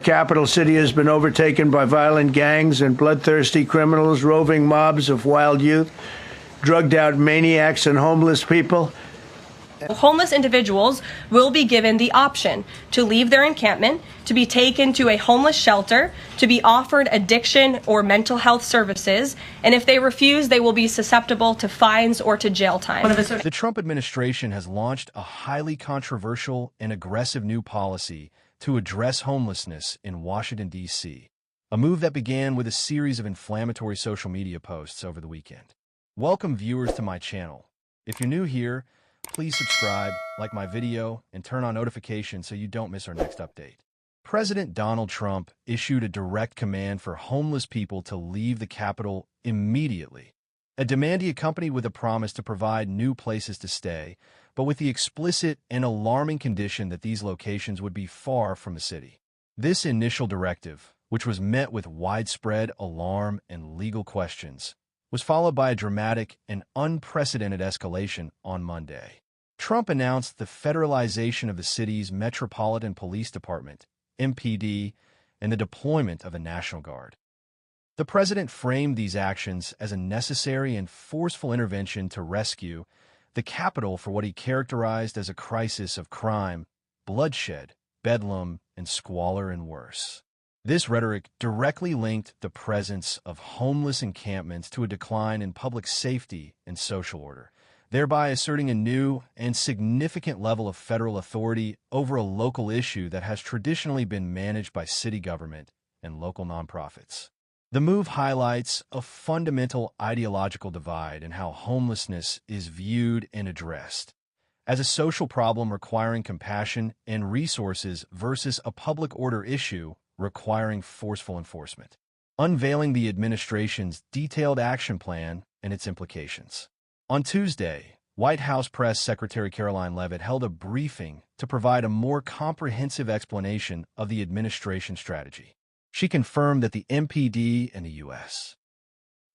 capital city has been overtaken by violent gangs and bloodthirsty criminals, roving mobs of wild youth, drugged-out maniacs and homeless people. Homeless individuals will be given the option to leave their encampment, to be taken to a homeless shelter, to be offered addiction or mental health services, and if they refuse, they will be susceptible to fines or to jail time. The Trump administration has launched a highly controversial and aggressive new policy to address homelessness in Washington, D.C., a move that began with a series of inflammatory social media posts over the weekend. Welcome viewers to my channel. If you're new here, please subscribe, like my video, and turn on notifications so you don't miss our next update. President Donald Trump issued a direct command for homeless people to leave the Capitol immediately, a demand he accompanied with a promise to provide new places to stay, but with the explicit and alarming condition that these locations would be far from the city. This initial directive, which was met with widespread alarm and legal questions, was followed by a dramatic and unprecedented escalation on Monday. Trump announced the federalization of the city's Metropolitan Police Department, MPD, and the deployment of a National Guard. The president framed these actions as a necessary and forceful intervention to rescue the capital for what he characterized as a crisis of crime, bloodshed, bedlam, and squalor and worse. This rhetoric directly linked the presence of homeless encampments to a decline in public safety and social order, thereby asserting a new and significant level of federal authority over a local issue that has traditionally been managed by city government and local nonprofits. The move highlights a fundamental ideological divide in how homelessness is viewed and addressed, as a social problem requiring compassion and resources versus a public order issue requiring forceful enforcement, unveiling the administration's detailed action plan and its implications. On Tuesday, White House Press Secretary Caroline Leavitt held a briefing to provide a more comprehensive explanation of the administration's strategy. She confirmed that the MPD and the U.S.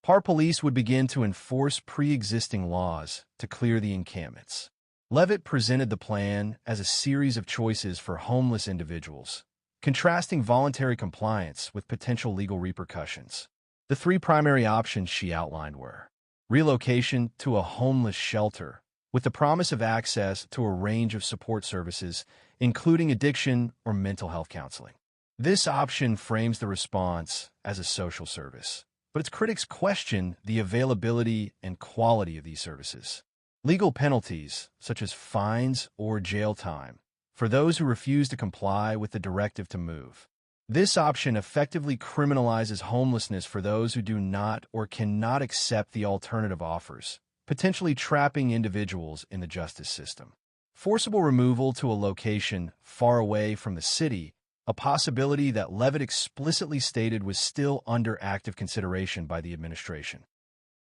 Park Police would begin to enforce pre-existing laws to clear the encampments. Leavitt presented the plan as a series of choices for homeless individuals, contrasting voluntary compliance with potential legal repercussions. The three primary options she outlined were relocation to a homeless shelter, with the promise of access to a range of support services, including addiction or mental health counseling. This option frames the response as a social service, but its critics question the availability and quality of these services. Legal penalties, such as fines or jail time, for those who refuse to comply with the directive to move. This option effectively criminalizes homelessness for those who do not or cannot accept the alternative offers, potentially trapping individuals in the justice system. Forcible removal to a location far away from the city, a possibility that Leavitt explicitly stated was still under active consideration by the administration.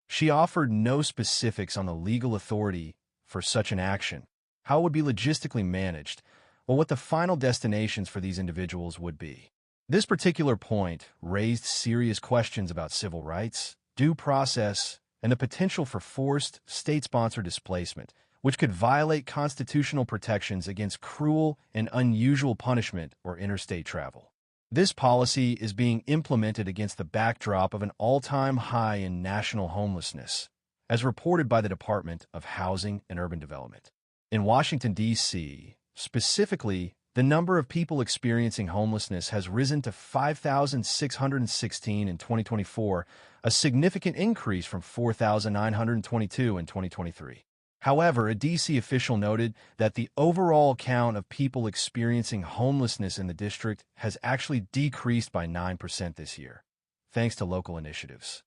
She offered no specifics on the legal authority for such an action, how it would be logistically managed, or what the final destinations for these individuals would be. This particular point raised serious questions about civil rights, due process, and the potential for forced state-sponsored displacement, which could violate constitutional protections against cruel and unusual punishment or interstate travel. This policy is being implemented against the backdrop of an all-time high in national homelessness, as reported by the Department of Housing and Urban Development. In Washington, D.C., specifically, the number of people experiencing homelessness has risen to 5,616 in 2024, a significant increase from 4,922 in 2023. However, a D.C. official noted that the overall count of people experiencing homelessness in the district has actually decreased by 9% this year, thanks to local initiatives.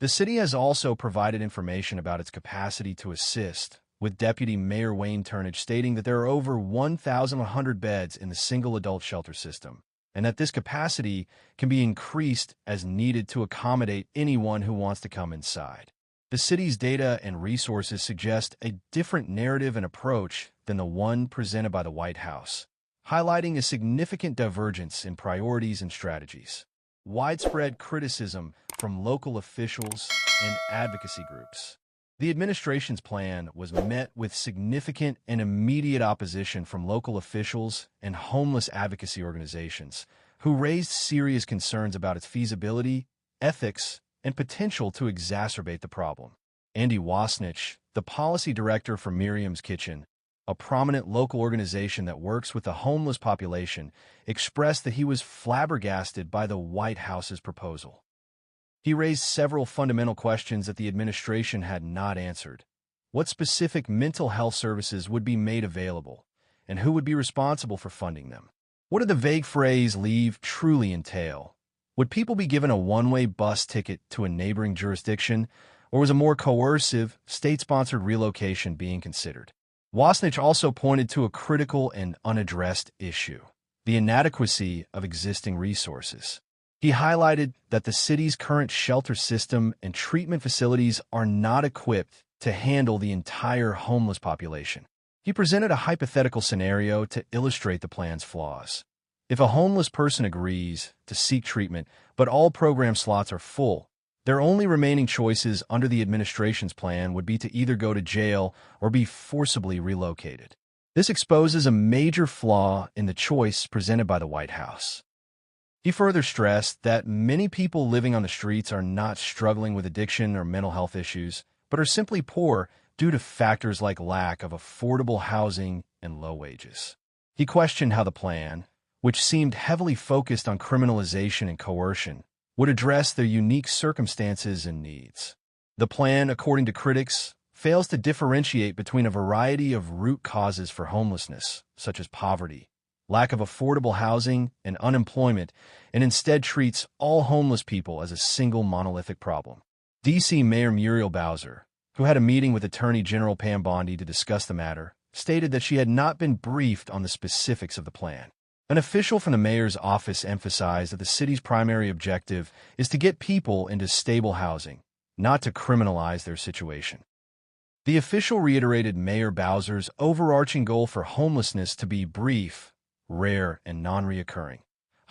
The city has also provided information about its capacity to assist, with Deputy Mayor Wayne Turnage stating that there are over 1,100 beds in the single adult shelter system, and that this capacity can be increased as needed to accommodate anyone who wants to come inside. The city's data and resources suggest a different narrative and approach than the one presented by the White House, highlighting a significant divergence in priorities and strategies. Widespread criticism from local officials and advocacy groups. The administration's plan was met with significant and immediate opposition from local officials and homeless advocacy organizations, who raised serious concerns about its feasibility, ethics, and potential to exacerbate the problem. Andy Wasnich, the policy director for Miriam's Kitchen, a prominent local organization that works with the homeless population, expressed that he was flabbergasted by the White House's proposal. He raised several fundamental questions that the administration had not answered. What specific mental health services would be made available, and who would be responsible for funding them? What did the vague phrase "leave" truly entail? Would people be given a one-way bus ticket to a neighboring jurisdiction, or was a more coercive, state-sponsored relocation being considered? Wasnich also pointed to a critical and unaddressed issue: the inadequacy of existing resources. He highlighted that the city's current shelter system and treatment facilities are not equipped to handle the entire homeless population. He presented a hypothetical scenario to illustrate the plan's flaws. If a homeless person agrees to seek treatment, but all program slots are full, their only remaining choices under the administration's plan would be to either go to jail or be forcibly relocated. This exposes a major flaw in the choice presented by the White House. He further stressed that many people living on the streets are not struggling with addiction or mental health issues, but are simply poor due to factors like lack of affordable housing and low wages. He questioned how the plan, which seemed heavily focused on criminalization and coercion, would address their unique circumstances and needs. The plan, according to critics, fails to differentiate between a variety of root causes for homelessness, such as poverty, lack of affordable housing, and unemployment, and instead treats all homeless people as a single monolithic problem. D.C. Mayor Muriel Bowser, who had a meeting with Attorney General Pam Bondi to discuss the matter, stated that she had not been briefed on the specifics of the plan. An official from the mayor's office emphasized that the city's primary objective is to get people into stable housing, not to criminalize their situation. The official reiterated Mayor Bowser's overarching goal for homelessness to be brief, rare, and non-reoccurring,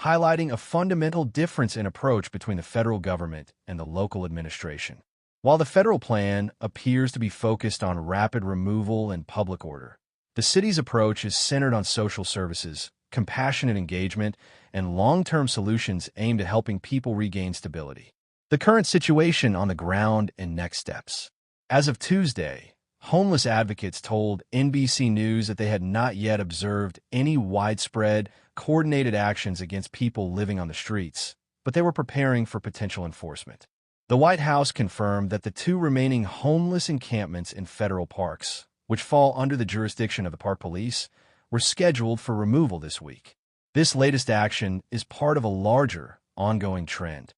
highlighting a fundamental difference in approach between the federal government and the local administration. While the federal plan appears to be focused on rapid removal and public order, the city's approach is centered on social services, compassionate engagement, and long-term solutions aimed at helping people regain stability. The current situation on the ground and next steps. As of Tuesday, homeless advocates told NBC News that they had not yet observed any widespread, coordinated actions against people living on the streets, but they were preparing for potential enforcement. The White House confirmed that the 2 remaining homeless encampments in federal parks, which fall under the jurisdiction of the Park Police, were scheduled for removal this week. This latest action is part of a larger, ongoing trend.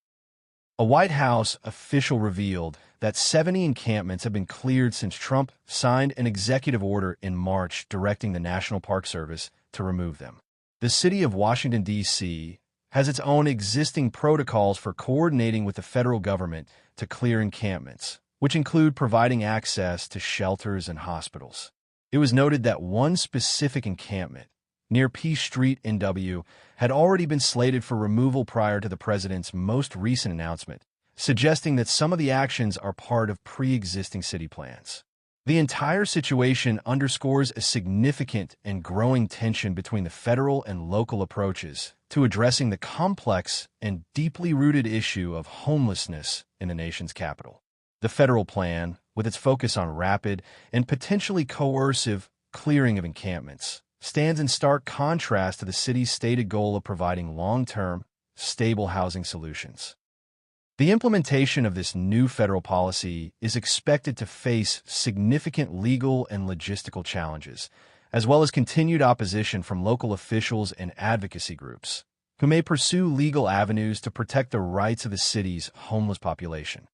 A White House official revealed that 70 encampments have been cleared since Trump signed an executive order in March directing the National Park Service to remove them. The city of Washington, D.C., has its own existing protocols for coordinating with the federal government to clear encampments, which include providing access to shelters and hospitals. It was noted that one specific encampment, near Peace Street, NW, had already been slated for removal prior to the president's most recent announcement, suggesting that some of the actions are part of pre-existing city plans. The entire situation underscores a significant and growing tension between the federal and local approaches to addressing the complex and deeply rooted issue of homelessness in the nation's capital. The federal plan, with its focus on rapid and potentially coercive clearing of encampments, stands in stark contrast to the city's stated goal of providing long-term, stable housing solutions. The implementation of this new federal policy is expected to face significant legal and logistical challenges, as well as continued opposition from local officials and advocacy groups, who may pursue legal avenues to protect the rights of the city's homeless population.